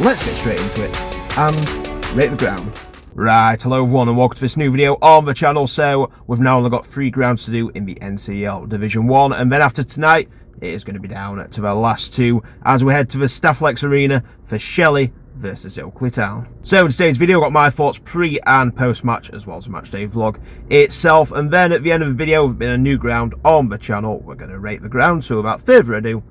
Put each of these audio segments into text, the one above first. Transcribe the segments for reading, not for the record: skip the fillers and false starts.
let's get straight into it and rate the ground. Right, hello everyone and welcome to this new video on the channel. So we've now only got 3 grounds to do in the NCEL Division 1, and then after tonight it is going to be down to the last 2 as we head to the Stafflex Arena for Shelley versus Ilkley Town. So in today's video I've got my thoughts pre and post match as well as a match day vlog itself, and then at the end of the video we've been a new ground on the channel. We're going to rate the ground, so without further ado,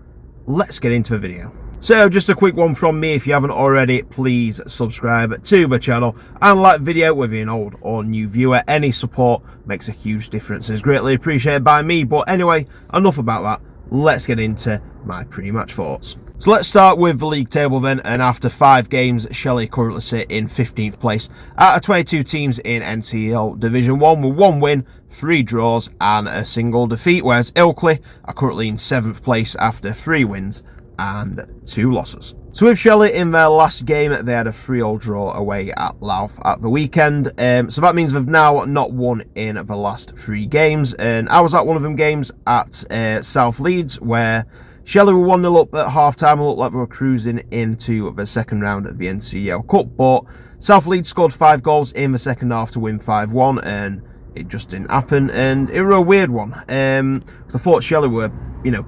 let's get into the video. So just a quick one from me: if you haven't already, please subscribe to the channel and like the video, whether you're an old or new viewer. Any support makes a huge difference and is greatly appreciated by me. But anyway, enough about that, let's get into my pre-match thoughts. So let's start with the league table then, and after 5 games, Shelley currently sit in 15th place out of 22 teams in NCEL Division 1 with 1 win, 3 draws and a single defeat, whereas Ilkley are currently in 7th place after 3 wins and 2 losses. So with Shelley, in their last game they had a 3-3 draw away at Louth at the weekend, so that means they've now not won in the last 3 games, and I was at one of them games at South Leeds where Shelley were 1-0 up at half time. It looked like they were cruising into the second round of the NCEL Cup, but South Leeds scored 5 goals in the second half to win 5-1, and it just didn't happen, and it was a weird one. Because I thought Shelley were,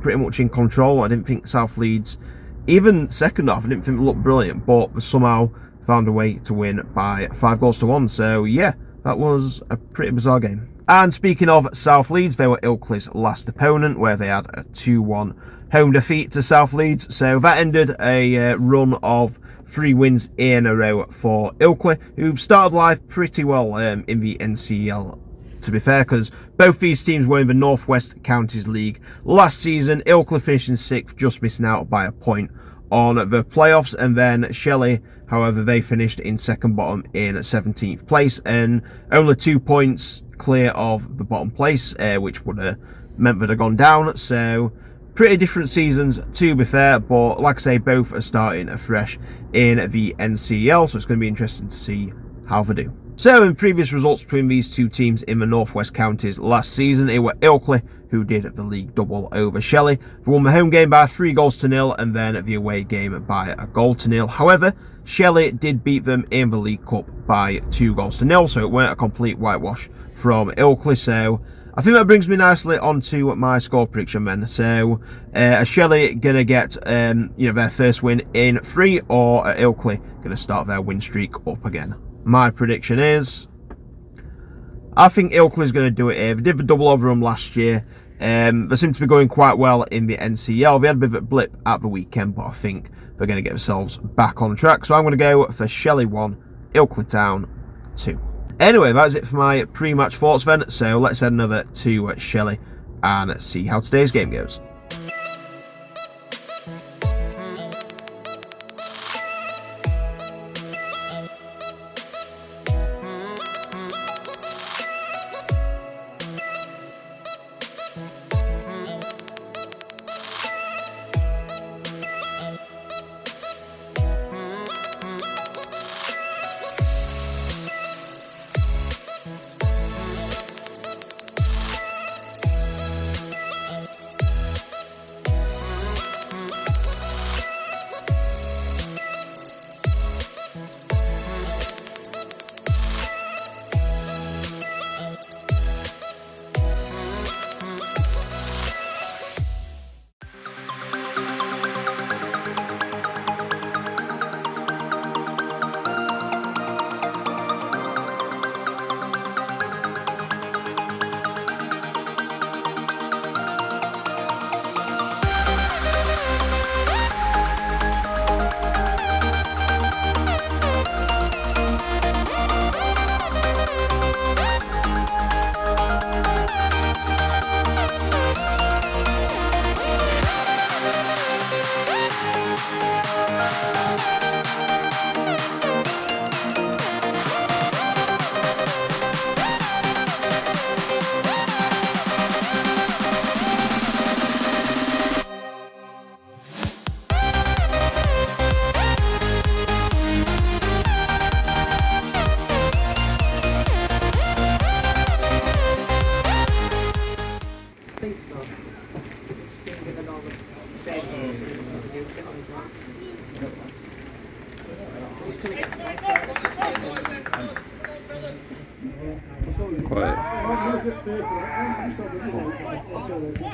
pretty much in control. I didn't think South Leeds, even second half, I didn't think they looked brilliant, but they somehow found a way to win by 5-1. So yeah, that was a pretty bizarre game. And speaking of South Leeds, they were Ilkley's last opponent, where they had a 2-1 home defeat to South Leeds. So that ended a run of 3 wins in a row for Ilkley, who've started life pretty well in the NCEL, to be fair, because both these teams were in the North West Counties League last season. Ilkley finishing 6th, just missing out by a point on the playoffs, and then Shelley, however, they finished in second bottom in 17th place and only 2 points clear of the bottom place, which would have meant they'd have gone down. So pretty different seasons, to be fair, but like I say, both are starting afresh in the NCEL, so it's going to be interesting to see how they do. So in previous results between these 2 teams in the North West Counties last season, it were Ilkley who did the league double over Shelley. They won the home game by 3-0 and then the away game by 1-0. However, Shelley did beat them in the League Cup by 2-0, so it weren't a complete whitewash from Ilkley. So I think that brings me nicely onto my score prediction then. So are Shelley going to get their first win in 3, or are Ilkley going to start their win streak up again? My prediction is, I think Ilkley's going to do it here. They did the double over them last year. They seem to be going quite well in the NCEL. They had a bit of a blip at the weekend, but I think they're going to get themselves back on track. So I'm going to go for Shelley 1, Ilkley Town 2. Anyway, that's it for my pre-match thoughts then. So let's head over to Shelley and see how today's game goes.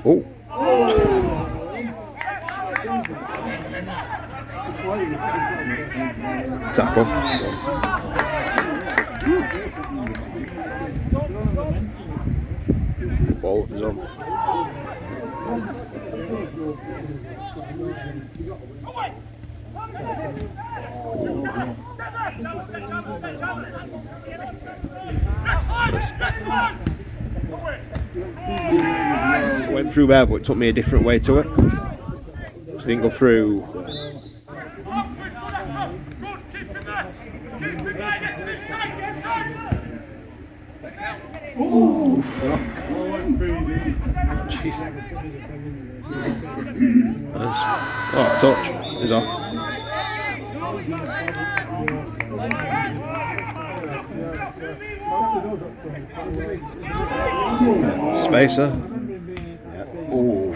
Oh. Tackle. Ball of his own. Went through there, but it took me a different way to it. So I didn't go through. Jeez. Nice. Oh, touch is off. Spacer. Yeah. Ooh.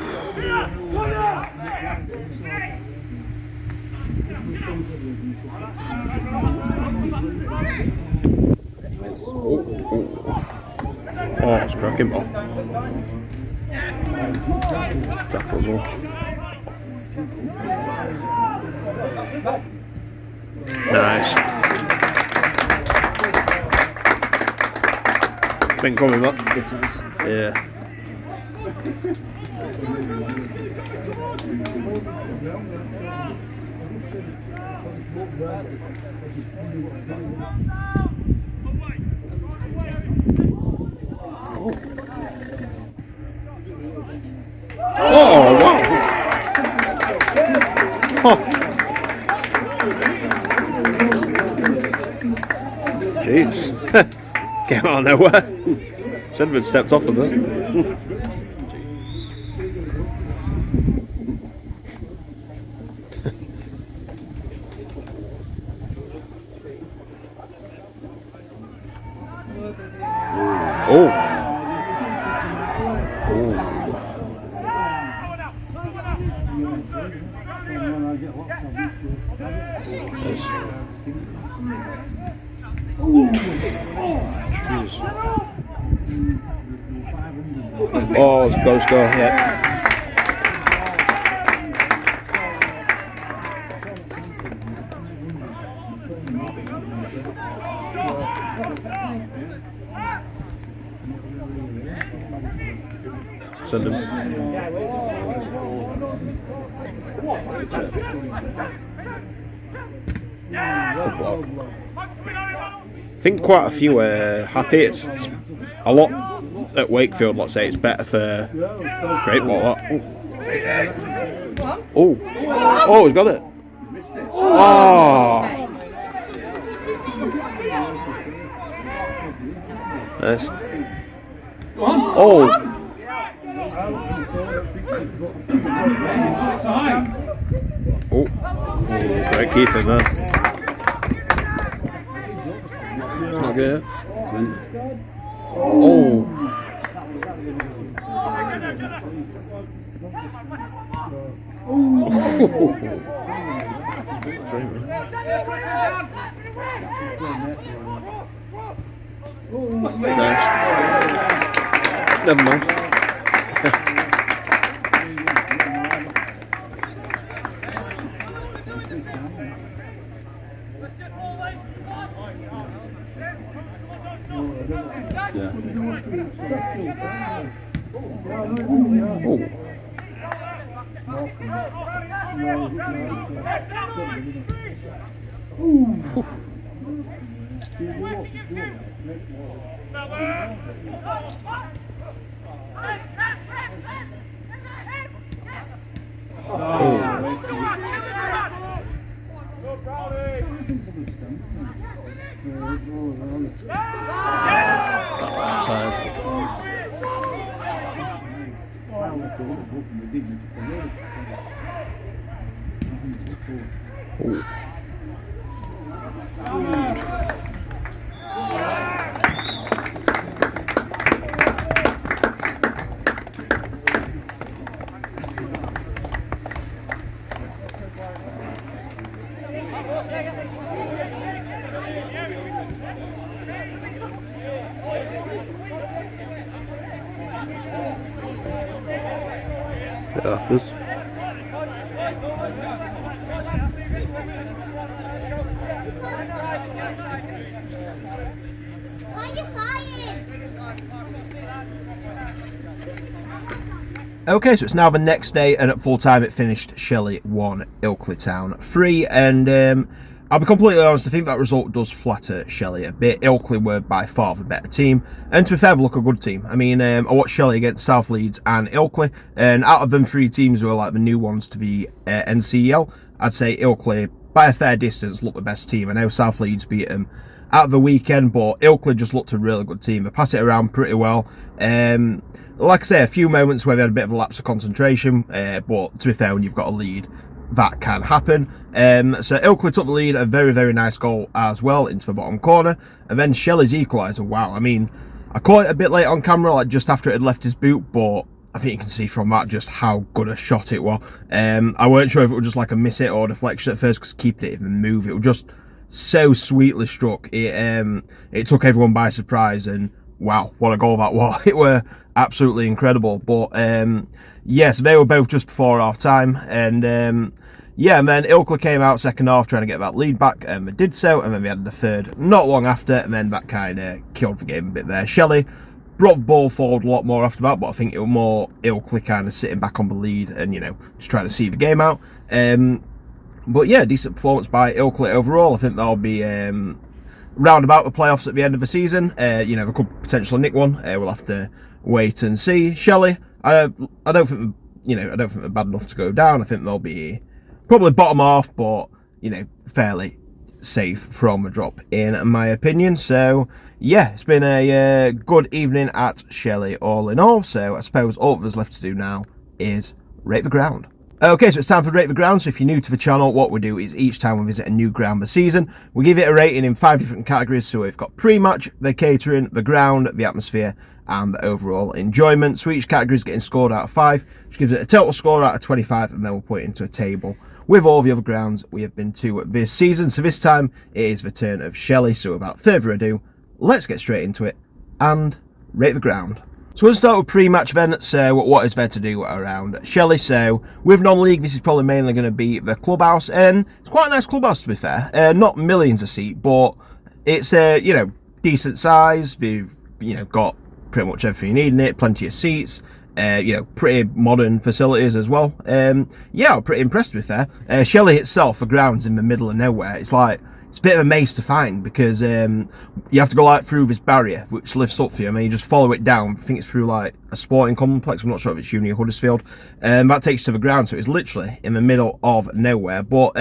Oh, it's cracking ball. Tackles all. Nice. Been coming up. Gittings. Yeah. Oh, wow. Huh. Jeez. Came out of nowhere. Sedgwick stepped off a bit. Oh. Jeez. Oh, it's close goal, yeah. Send him. Good block. I think quite a few are happy. It's a lot at Wakefield, let's say, it's better for great ball. Oh, oh, he's got it. Oh, nice. Oh. Oh, great keeping there. It's not good. Oh. Nice. Never mind. Yeah. Oh. Offside. Ooh. Afters. Okay, so it's now the next day, and at full time it finished Shelley 1, Ilkley Town 3, and I'll be completely honest, I think that result does flatter Shelley a bit. Ilkley were by far the better team, and to be fair, they look a good team. I mean, I watched Shelley against South Leeds and Ilkley, and out of them 3 teams who are like the new ones to the NCEL, I'd say Ilkley, by a fair distance, looked the best team. I know South Leeds beat them at the weekend, but Ilkley just looked a really good team. They pass it around pretty well. Like I say, a few moments where they had a bit of a lapse of concentration, but to be fair, when you've got a lead, that can happen. So Ilkley took the lead, a very, very nice goal as well into the bottom corner, and then Shelley's equaliser. Wow, I mean, I caught it a bit late on camera, like just after it had left his boot, but I think you can see from that just how good a shot it was. I weren't sure if it was just like a miss it or deflection at first, because keeping it even move, it was just so sweetly struck. It took everyone by surprise, and wow, what a goal that was. It were absolutely incredible. But yes, they were both just before half time, and yeah, and then Ilkley came out second half trying to get that lead back, and they did so, and then they had the third not long after, and then that kind of killed the game a bit there. Shelley brought the ball forward a lot more after that, but I think it was more Ilkley kind of sitting back on the lead and, you know, just trying to see the game out. But yeah, decent performance by Ilkley overall. I think they'll be round about the playoffs at the end of the season. You know, they could potentially nick one. We'll have to wait and see. Shelley, I don't think, you know, I don't think they're bad enough to go down. I think they'll be probably bottom half, but, you know, fairly safe from a drop in my opinion. So yeah, it's been a good evening at Shelley all in all. So I suppose all there's left to do now is rate the ground. Okay, so it's time for Rate the Ground. So if you're new to the channel, what we do is each time we visit a new ground this season, we give it a rating in 5 different categories. So we've got pre-match, the catering, the ground, the atmosphere, and the overall enjoyment. So each category is getting scored out of 5, which gives it a total score out of 25, and then we'll put it into a table with all the other grounds we have been to this season. So this time, it is the turn of Shelley. So without further ado, let's get straight into it and rate the ground. So we'll start with pre-match then. So what is there to do around Shelley? So with non-league, this is probably mainly going to be the clubhouse, and it's quite a nice clubhouse to be fair. Not millions a seat, but it's you know, decent size. We've, you know, got pretty much everything you need in it, plenty of seats. You know, pretty modern facilities as well. Yeah, I'm pretty impressed with that. Shelley itself, the ground's in the middle of nowhere. It's like, it's a bit of a maze to find, because you have to go like through this barrier which lifts up for you. I mean, you just follow it down. I think it's through like a sporting complex. I'm not sure if it's Uni or Huddersfield. That takes you to the ground, so it's literally in the middle of nowhere. But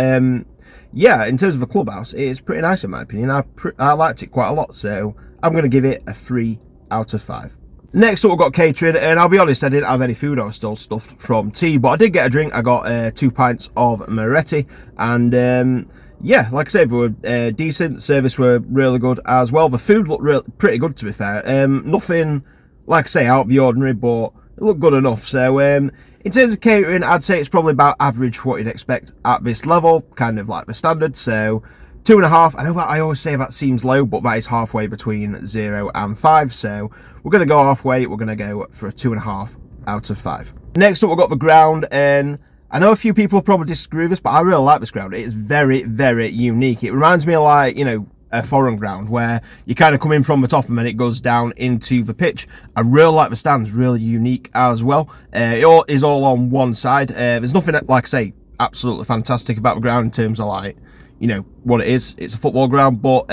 yeah, in terms of the clubhouse, it is pretty nice in my opinion. I liked it quite a lot, so I'm going to give it a 3 out of 5. Next up, we've got catering, and I'll be honest, I didn't have any food. I was still stuffed from tea, but I did get a drink. I got 2 pints of Moretti, and yeah, like I said, they were decent. Service were really good as well. The food looked pretty good, to be fair. Nothing, like I say, out of the ordinary, but it looked good enough. So in terms of catering, I'd say it's probably about average for what you'd expect at this level, kind of like the standard. So 2.5. I know that I always say that seems low, but that is halfway between 0 and 5. So we're going to go halfway. We're going to go for a 2.5 out of 5. Next up, we've got the ground, and I know a few people probably disagree with this, but I really like this ground. It's very, very unique. It reminds me of, like, you know, a foreign ground where you kind of come in from the top and then it goes down into the pitch. I really like the stands, really unique as well. It all is all on one side. There's nothing, like I say, absolutely fantastic about the ground in terms of, like, you know, what it is. It's a football ground, but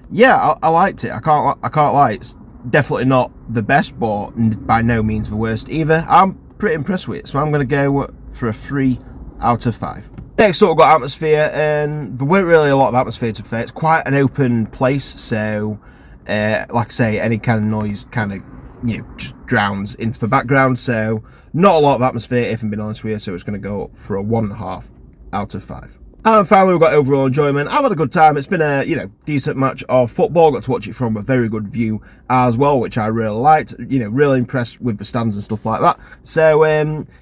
yeah, I liked it. I can't lie. It's definitely not the best, but by no means the worst either. I'm pretty impressed with it, so I'm going to go for a 3 out of 5. Next up, we've got atmosphere, and there weren't really a lot of atmosphere to be fair. It's quite an open place, so like I say, any kind of noise kind of, you know, just drowns into the background, so not a lot of atmosphere, if I'm being honest with you. So it's going to go for a 1.5 out of 5. And finally, we've got overall enjoyment. I've had a good time. It's been a, you know, decent match of football. Got to watch it from a very good view as well, which I really liked. You know, really impressed with the stands and stuff like that. So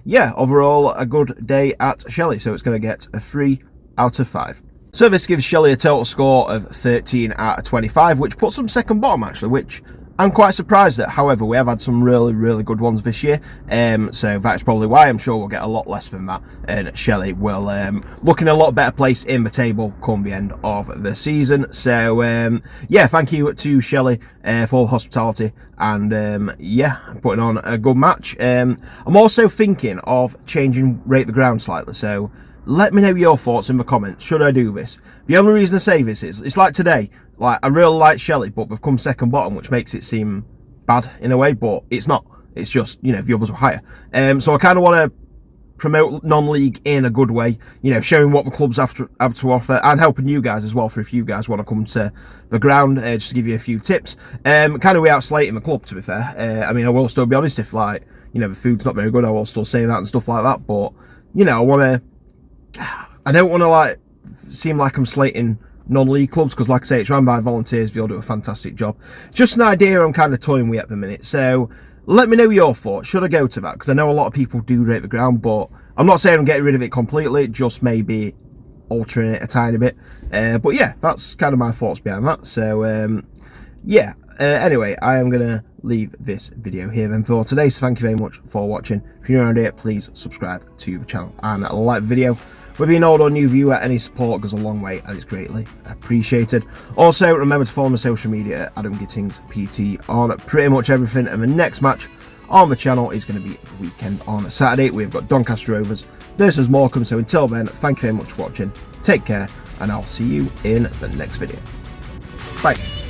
yeah, overall a good day at Shelley. So it's going to get a 3 out of 5. So this gives Shelley a total score of 13 out of 25, which puts them second bottom actually, which I'm quite surprised that, however, we have had some really good ones this year, so that's probably why. I'm sure we'll get a lot less than that, and Shelley will look in a lot better place in the table come the end of the season. So yeah, thank you to Shelley for hospitality, and yeah, putting on a good match. I'm also thinking of changing Rate the Ground slightly, so let me know your thoughts in the comments. Should I do this? The only reason I say this is, it's like today, like I really like Shelley, but they've come second bottom, which makes it seem bad in a way, but it's not. It's just, you know, the others were higher. So I kind of want to promote non-league in a good way, you know, showing what the clubs have to offer, and helping you guys as well, for if you guys want to come to the ground, just to give you a few tips. Kind of without slating the club, to be fair. I mean, I will still be honest, if, like, you know, the food's not very good, I will still say that and stuff like that, but, you know, I don't want to, like, seem like I'm slating non-league clubs, because, like I say, it's run by volunteers. They all do a fantastic job. Just an idea I'm kind of toying with at the minute, so let me know your thoughts. Should I go to that? Because I know a lot of people do Rate the Ground, but I'm not saying I'm getting rid of it completely, just maybe altering it a tiny bit. But yeah, that's kind of my thoughts behind that. So yeah, anyway, I am going to leave this video here then for today. So thank you very much for watching. If you're new around here, please subscribe to the channel and like the video. Whether you're an old or new viewer, any support goes a long way and it's greatly appreciated. Also, remember to follow my social media at Adam Gittings PT on pretty much everything. And the next match on the channel is going to be the weekend on Saturday. We've got Doncaster Rovers versus Morecambe. So until then, thank you very much for watching. Take care, and I'll see you in the next video. Bye.